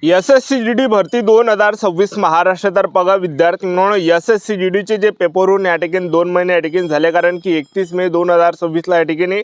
SSCGD भरती 2026 महाराष्ट्र तर बघा विद्यार्थ्यांनो SSCGDचे जे पेपर होऊन या ठिकाणी 2 महिने या ठिकाणी झाले, कारण की 31 मे 2026 या ठिकाणी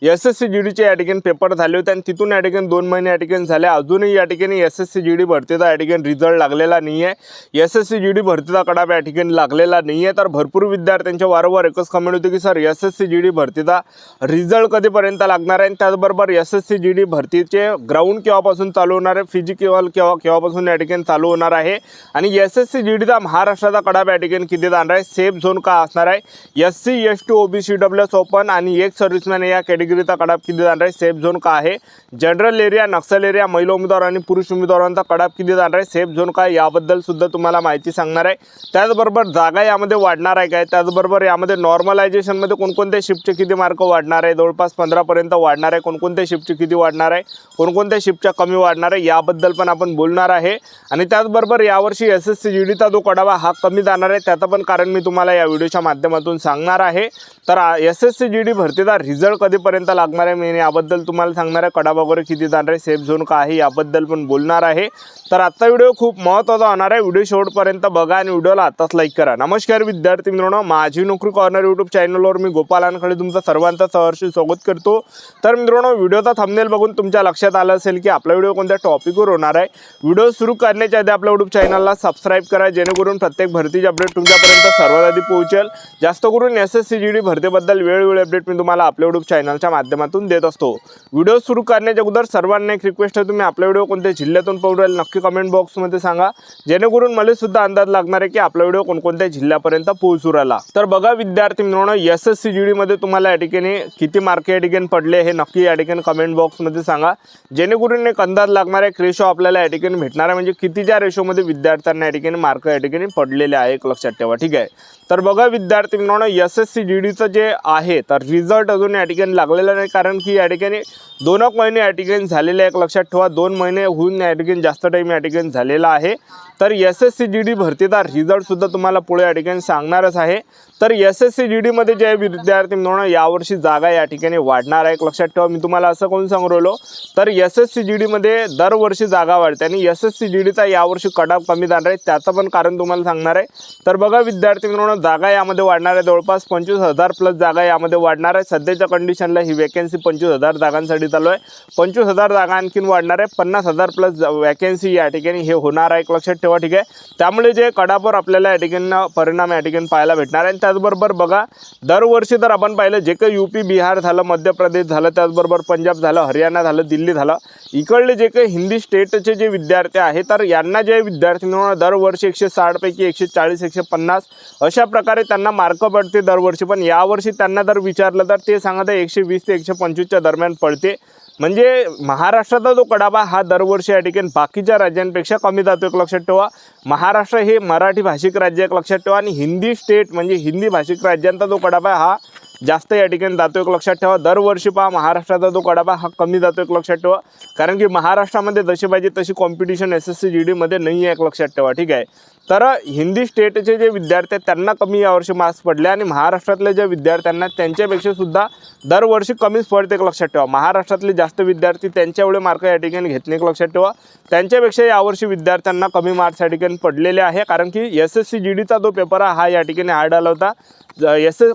SSCGDचे या ठिकाणी पेपर झाले होते आणि तिथून या ठिकाणी 2 महिने या ठिकाणी झाले। अजूनही या ठिकाणी SSCGD भरतीचा या ठिकाणी रिझल्ट लागलेला नाही आहे। SSCGD भरतीचा कडाप या ठिकाणी लागलेला नाही आहे। तर भरपूर विद्यार्थ्यांच्या वारंवार एकच कमेंट होती की सर SSCGD भरतीचा रिझल्ट कधीपर्यंत लागणार आहे, आणि त्याचबरोबर SSCGD भरतीचे ग्राउंड केव्हापासून चालू होणार आहे, फिजिकल केव्हापासून या ठिकाणी चालू होणार आहे, आणि SSCGDचा महाराष्ट्राचा कडाप या ठिकाणी किती जाणार आहे, सेफ झोन का असणार आहे, SC ST OBC EWS open आणि एक सर्व्हिसमॅन या कॅटेगरीचा कडाप किती जाणार आहे, सेफ झोन का आहे, जनरल एरिया, नक्सल एरिया, महिला उमेदवार आणि पुरुष उमेदवारांचा कडाप किती जाणार आहे, सेफ झोन का, याबद्दल सुद्धा तुम्हाला माहिती सांगणार आहे। त्याचबरोबर जागा यामध्ये वाढणार आहे काय, त्याचबरोबर यामध्ये नॉर्मलायझेशन मध्ये कोणकोणत्या शिफ्टचे किती मार्क वाढणार आहे, जवळपास 15 पर्यंत वाढणार आहे, कोणकोणत्या शिफ्टचे किती वाढणार आहे, कोणकोणत्या शिफ्टच्या कमी वाढणार आहे, याबद्दल पण आपण बोलणार आहे। आणि त्याचबरोबर यावर्षी SSCGDचा जो कडावा हा कमी जाणार आहे त्याचं पण कारण मी तुम्हाला या व्हिडिओच्या माध्यमातून सांगणार आहे। तर SSCGD भरतीचा रिझल्ट कधीपर्यंत लागणार आहे मी याबद्दल तुम्हाला सांगणार आहे, कडावा वगैरे किती जाणार आहे, सेफ झोन का आहे याबद्दल पण बोलणार आहे। तर आजचा व्हिडिओ खूप महत्त्वाचा होणार आहे, व्हिडिओ शेवटपर्यंत बघा आणि व्हिडिओला आताच लाईक करा। नमस्कार विद्यार्थी मित्रांनो, माझी नोकरी कॉर्नर यूट्यूब चॅनलवर मी गोपाल अनखळे तुमचं सर्वांचं सहर्ष स्वागत करतो। तर मित्रांनो, व्हिडिओचा थंबनेल बघून तुमच्या लक्षात आलं असेल की आपला व्हिडिओ कोणत्या टॉपिकवर होणार आहे। व्हिडिओ सुरू करण्याच्या आधी आपल्या यूट्यूब चॅनलला सबस्क्राइब करा, जेणेकरून प्रत्येक भरतीची अपडेट तुमच्यापर्यंत सर्वात आधी पोहोचेल। जास्त करून SSCGD भरतीबद्दल वेळोवेळी अपडेट मी तुम्हाला आपल्या यूट्यूब चॅनलच्या माध्यमातून देत असतो। व्हिडिओ सुरू करण्याच्या अगोदर सर्वांना एक रिक्वेस्ट आहे, तुम्ही आपला व्हिडिओ कोणत्या जिल्ह्यातून पाहू राहिले नक्की कमेंट बॉक्समध्ये सांगा, जेणेकरून मला सुद्धा अंदाज लागणार आहे की आपला व्हिडिओ कोणकोणत्या जिल्ह्यापर्यंत पोहोचू राहिला। तर बघा विद्यार्थी मित्रांनो, SSCGD मध्ये तुम्हाला या ठिकाणी किती मार्क या ठिकाणी पडले हे नक्की या ठिकाणी कमेंट बॉक्समध्ये सांगा, जेणेकरून एक अंदाज लागणार आहे, रेशो आपल्याला या ठिकाणी भेटणार आहे, म्हणजे कितीच्या रेशोमध्ये विद्यार्थ्यांना या ठिकाणी मार्क या ठिकाणी पडलेले आहे, एक लक्षात ठेवा, ठीक आहे। तर बघा विद्यार्थी मित्रांनो, SSCGDचं जे आहे तर रिझल्ट अजून या ठिकाणी लागलेला नाही, कारण की या ठिकाणी 2 महिने या ठिकाणी झालेले आहे, एक लक्षात ठेवा, 2 महिने होऊन या ठिकाणी जास्त टाईम या ठिकाणी झालेला आहे। तर SSCGD भरतीचा रिझल्ट सुद्धा तुम्हाला पुढे या ठिकाणी सांगणारच आहे। तर SSCGD मध्ये जे विद्यार्थी मित्रांनो यावर्षी जागा या ठिकाणी वाढणार आहे, एक लक्षात ठेवा, मी तुम्हाला असं कोण सांगू राहिलो, तर SSCGD मध्ये दरवर्षी जागा वाढते आणि SSCGDचा यावर्षी कडाप कमी जाणार आहे, त्याचं पण कारण तुम्हाला सांगणार आहे। तर बघा विद्यार्थी मित्रांनो, जागा यामध्ये वाढणार आहे, जवळपास 25,000 प्लस जागा यामध्ये वाढणार आहे। सध्याच्या कंडिशनला ही वॅकन्सी 25,000 जागांसाठी चालू आहे, 25,000 जागा आणखीन वाढणार आहे, 50,000 प्लस वॅकन्सी या ठिकाणी हे होणार आहे, एक लक्षात ठेवा, ठीक आहे। त्यामुळे जे कडापावर आपल्याला या ठिकाणी परिणाम या ठिकाणी पाहायला भेटणार आहे। त्याचबरोबर बघा दरवर्षी जर आपण पाहिलं, जे काही UP बिहार झालं, मध्य प्रदेश झालं, त्याचबरोबर पंजाब झालं, हरियाणा झालं, दिल्ली झालं, इकडले जे काही हिंदी स्टेटचे जे विद्यार्थी आहेत तर यांना जे विद्यार्थ्यांना दरवर्षी 160 पैकी 140 150 अशा प्रकारे त्यांना मार्क पडते दरवर्षी, पण यावर्षी त्यांना जर विचारलं तर ते सांगत आहे 120 ते 125च्या दरम्यान पडते। म्हणजे महाराष्ट्राचा जो कडाबा हा दरवर्षी या ठिकाणी बाकीच्या राज्यांपेक्षा कमी जातो, एक लक्षात ठेवा। महाराष्ट्र हे मराठी भाषिक राज्य, एक लक्षात ठेवा, आणि हिंदी स्टेट म्हणजे हिंदी भाषिक राज्यांचा जो कडाबा हा जास्त या ठिकाणी जातो, एक लक्षात ठेवा। दरवर्षी पहा महाराष्ट्राचा जो कडाबा हा कमी जातो, एक लक्षात ठेवा, कारण की महाराष्ट्रामध्ये जशी पाहिजे तशी कॉम्पिटिशन SSCGD मध्ये नाही आहे, एक लक्षात ठेवा, ठीक आहे। तर हिंदी स्टेटचे जे विद्यार्थी आहेत त्यांना कमी यावर्षी मार्क्स पडले, आणि महाराष्ट्रातले जे विद्यार्थ्यांना त्यांच्यापेक्षा सुद्धा दरवर्षी कमीच पडते, एक लक्षात ठेवा। महाराष्ट्रातले जास्त विद्यार्थी त्यांच्या एवढे मार्क या ठिकाणी घेतले, एक लक्षात ठेवा, त्यांच्यापेक्षा यावर्षी विद्यार्थ्यांना कमी मार्क्स या ठिकाणी पडलेले आहे, कारण की SSCGDचा जो पेपर हा या ठिकाणी हार्ड आला होता।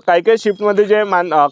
काही शिफ्टमध्ये जे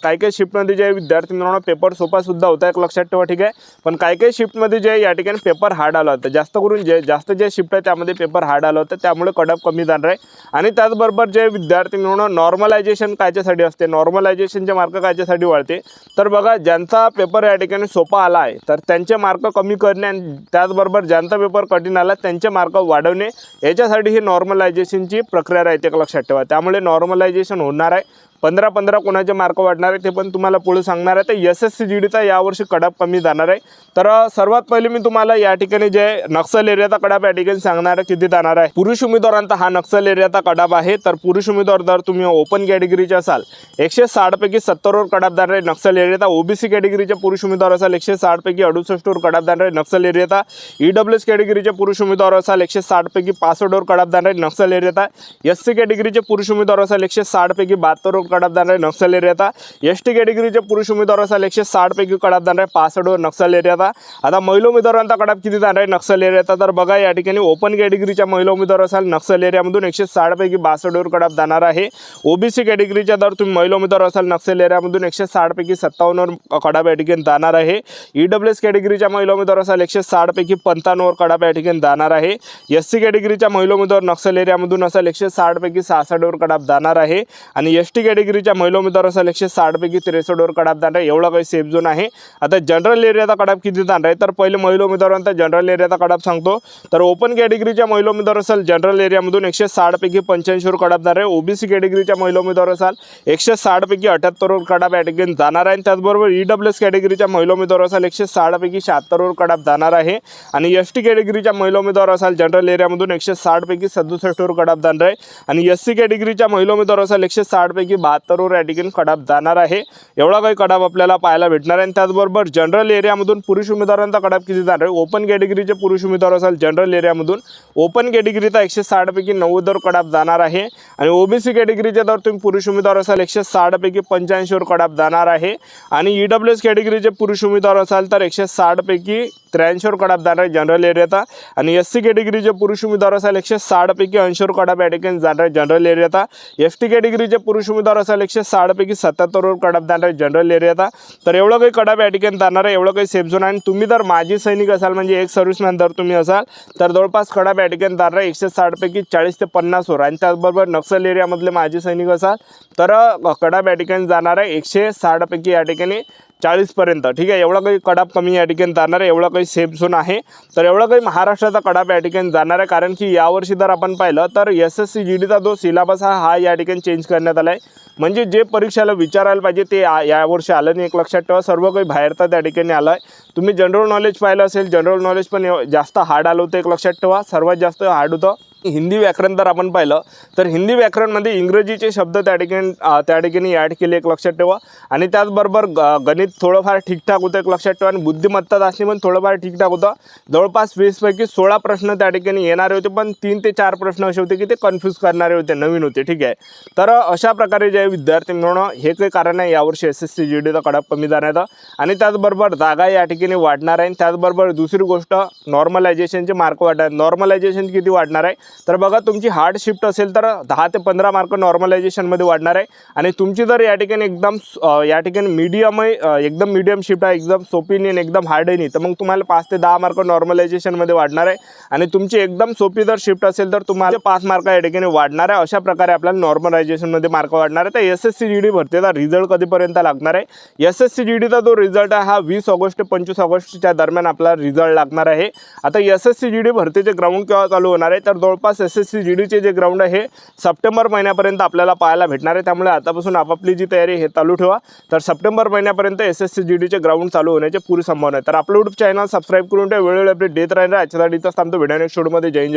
काही शिफ्टमध्ये जे विद्यार्थी मित्रांनो पेपर सोपा सुद्धा होता, एक लक्षात ठेवा, ठीक आहे, पण काही शिफ्टमध्ये जे या ठिकाणी पेपर हार्ड आला होता, जास्त करून जे शिफ्ट आहे त्यामध्ये पेपर हार्ड आला होता, त्यामुळे कडाप कमी जाणार आहे। आणि त्याचबरोबर जे विद्यार्थी मित्रांनो नॉर्मलायझेशन कायच्यासाठी असते, नॉर्मलायझेशनचे मार्क कायच्यासाठी वाढते, तर बघा ज्यांचा पेपर या ठिकाणी सोपा आला आहे तर त्यांचे मार्क कमी करणे, आणि त्याचबरोबर ज्यांचा पेपर कठीण आला त्यांचे मार्क वाढवणे, याच्यासाठी ही नॉर्मलायझेशनची प्रक्रिया राहते, एक लक्षात ठेवा। त्यामुळे नॉर्मलायझेशन होणार आहे, 15-15 कोणाचे मार्क वाढणार आहे ते पण तुम्हाला पुढे सांगणार आहे। तर SSCGDचा यावर्षी कडाप कमी जाणार आहे। तर सर्वात पहिले मी तुम्हाला या ठिकाणी जे नक्सल एरियाचा कडाप या ठिकाणी सांगणार आहे किती जाणार आहे। पुरुष उमेदवारांचा हा नक्सल एरियाचा कडाप आहे। तर पुरुष उमेदवार जर तुम्ही ओपन कॅटेगरीचे असाल 160 पैकी 70 वर कडाप जाणार आहे नक्सल एरियाचा। OBC कॅटेगरीचे पुरुष उमेदवार असाल 160 पैकी 68 वर कडाप जाणार आहे नक्सल एरियाचा। EWS कॅटेगरीचे पुरुष उमेदवार असाल 160 पैकी 65 वर कडाप जाणार आहे नक्सल एरियाचा। SC कॅटेगरीचे पुरुष उमेदवार असाल 160 पैकी 72 वर कडाप जाणार आहे नक्षल एरियाचा। एसटी कॅटेगरीचे पुरुष उमेदवार असाल 160 पैकी कडाप जाणार आहे 65 वर नक्षल एरियाचा। आता महिला उमेदवारांचा कडाप किती जाणार आहे नक्षल एरियाचा, तर बघा या ठिकाणी ओपन कॅटेगरीच्या महिला उमेदवार असाल नक्षल एरियामधून 160 पैकी 62 वर कडाप जाणार आहे। ओबीसी कॅटेगरीच्या जर तुम्ही महिला उमेदवार असाल नक्षल एरियामधून 160 पैकी 57 वर कडाप या ठिकाणी जाणार आहे। ईडब्ल्यूएस कॅटेगरीच्या महिला उमेदवार असाल 160 पैकी 55 वर कडाप या ठिकाणी जाणार आहे। एससी कॅटेगरीच्या महिला उमेदवार नक्षल एरियामधून असाल 160 पैकी 66 वर कडाप जाणार आहे आणि एसटी कॅटेगरीच्या महिला उमेदवार असाल 160 पैकी 63 वर कडाप जाणार आहे। एवढा काही सेफ झोन आहे। आता जनरल एरियाचा कडाप किती जाणार आहे, तर पहिले महिला उमेदवारांचा जनरल एरियाचा कडाप सांगतो। तर ओपन कॅटेगरीच्या महिला उमेदवार असाल जनरल एरियामधून 160 पैकी 85 वर कडाप जाणार आहे। ओबीसी कॅटेगरीच्या महिला उमेदवार असाल 160 पैकी 78 वर कडाप या ठिकाणी जाणार आहे। त्याचबरोबर ईडब्ल्यूएस कॅटेगरीच्या महिला उमेदवार असाल 160 पैकी 76 वर कडाप जाणार आहे आणि एसटी कॅटेगरीच्या महिला उमेदवार असाल जनरल एरियामधून 160 पैकी 67 वर कडाप जाणार आहे आणि एससी कॅटेगरीच्या महिला उमेदवार असाल 160 पैकी 72 वर या ठिकाणी कडाप जाणार आहे। एवढा काही कडाप आपल्याला पाहायला भेटणार आहे। त्याचबरोबर जनरल एरियामधून पुरुष उमेदवारांचा कडाप किती जाणार आहे, ओपन कॅटेगरीचे पुरुष उमेदवार असाल जनरल एरियामधून ओपन कॅटेगरीचा 160 पैकी 90 वर कडाप जाणार आहे आणि ओबीसी कॅटेगरीचे जर तुम्ही पुरुष उमेदवार असाल 160 पैकी 85 वर कडाप जाणार आहे आणि ईडब्ल्यूएस कॅटेगरीचे पुरुष उमेदवार असाल तर 160 पैकी 83 वर कडाप जाणार आहे जनरल एरियाचा आणि एससी कॅटेगरीचे पुरुष उमेदवार असाल 160 पैकी 80 वर कडाप या ठिकाणी जाणार आहे जनरल एरियाचा। एसटी कॅटेगरीचे पुरुष उमेदवार असाल 160 पैकी 77 वर कडाप जाणार आहे जनरल एरियाचा। तर एवढं काही कडाप या ठिकाणी जाणार आहे, एवढं काही सेफ झोन आहे। आणि तुम्ही जर माजी सैनिक असाल म्हणजे एक सर्व्हिसमॅन जर तुम्ही असाल तर जवळपास कडाप या ठिकाणी जाणार आहे 160 पैकी 40 ते 50 वर आणि त्याचबरोबर नक्षल एरियामधले माजी सैनिक असाल तर कडाप या ठिकाणी जाणार आहे 160 पैकी या ठिकाणी 40 पर्यंत। ठीक आहे, एवढा काही कडाप कमी या ठिकाणी जाणार आहे, एवढा काही सेफ झोन आहे। तर एवढा काही महाराष्ट्राचा कडाप या ठिकाणी जाणार आहे कारण की यावर्षी जर आपण पाहिलं तर एसएससी जीडीचा जो सिलेबस हा या ठिकाणी चेंज करण्यात आला आहे। म्हणजे जे परीक्षेला विचारायला पाहिजे ते यावर्षी आलं नाही, एक लक्षात ठेवा। सर्व काही बाहेरचा त्या ठिकाणी आलं आहे। तुम्ही जनरल नॉलेज पाहिलं असेल, जनरल नॉलेज पण जास्त हार्ड आलं होतं, एक लक्षात ठेवा सर्वात जास्त हार्ड होतं। हिंदी व्याकरण जर आपण पाहिलं तर हिंदी व्याकरणमध्ये इंग्रजीचे शब्द त्या ठिकाणी ॲड केले, एक लक्षात ठेवा। आणि त्याचबरोबर गणित थोडंफार ठीकठाक होतं, एक लक्षात ठेवा। आणि बुद्धिमत्ता चाचणी पण थोडंफार ठीकठाक होतं। जवळपास 20 पैकी 16 प्रश्न त्या ठिकाणी येणारे होते, पण 3 ते 4 प्रश्न असे होते की ते कन्फ्यूज करणारे होते, नवीन होते। ठीक आहे, तर अशा प्रकारे जे विद्यार्थी मिळवणं हे काही कारण आहे यावर्षी एसएससी जीडीचा कडाप कमी जाण्याचं। आणि त्याचबरोबर जागा या ठिकाणी वाढणार आहे। त्याचबरोबर दुसरी गोष्ट नॉर्मलायझेशनचे मार्क वाढणार। नॉर्मलायझेशन किती वाढणार आहे, तर बघा तुमची हार्ड शिफ्ट असेल तर 10 ते 15 मार्क नॉर्मलायझेशनमध्ये वाढणार आहे आणि तुमची जर या ठिकाणी एकदम मीडियम आहे, एकदम मीडियम शिफ्ट आहे, एकदम सोपी नाही एकदम हार्ड नाही, तर मग तुम्हाला 5 ते 10 मार्क नॉर्मलायझेशनमध्ये वाढणार आहे आणि तुमची एकदम सोपी जर शिफ्ट असेल तर तुम्हाला 5 मार्क या ठिकाणी वाढणार आहे। अशा प्रकारे आपल्याला नॉर्मलायझेशनमध्ये मार्क वाढणार आहे। तर एसएससी जीडी भरतीचा रिझल्ट कधीपर्यंत लागणार आहे, एसएससी जीडीचा जो रिझल्ट आहे हा 20 ऑगस्ट ते 25 ऑगस्टच्या दरम्यान आपल्याला रिझल्ट लागणार आहे। आता एसएससी जीडी भरतीचे ग्राउंड केव्हा चालू होणार आहे, तर जवळपास एसएससी जीडीचे जे ग्राउंड आहे सप्टेंबर महिन्यापर्यंत आपल्याला पाहायला भेटणार आहे। त्यामुळे आतापासून आपापली जी तयारी हे चालू ठेवा। तर सप्टेंबर महिन्यापर्यंत एसएससी जीडीचे ग्राउंड चालू होण्याची पूरी संभावना आहे। तर आपलं यूट्यूब चॅनल सबस्क्राईब करून ठेवा, वेळोवेळी अपडेट देत राहणार। आजच्या दिवसात थांबतो, व्हिडिओ नेक्स्ट व्हिडिओमध्ये जय हिंद।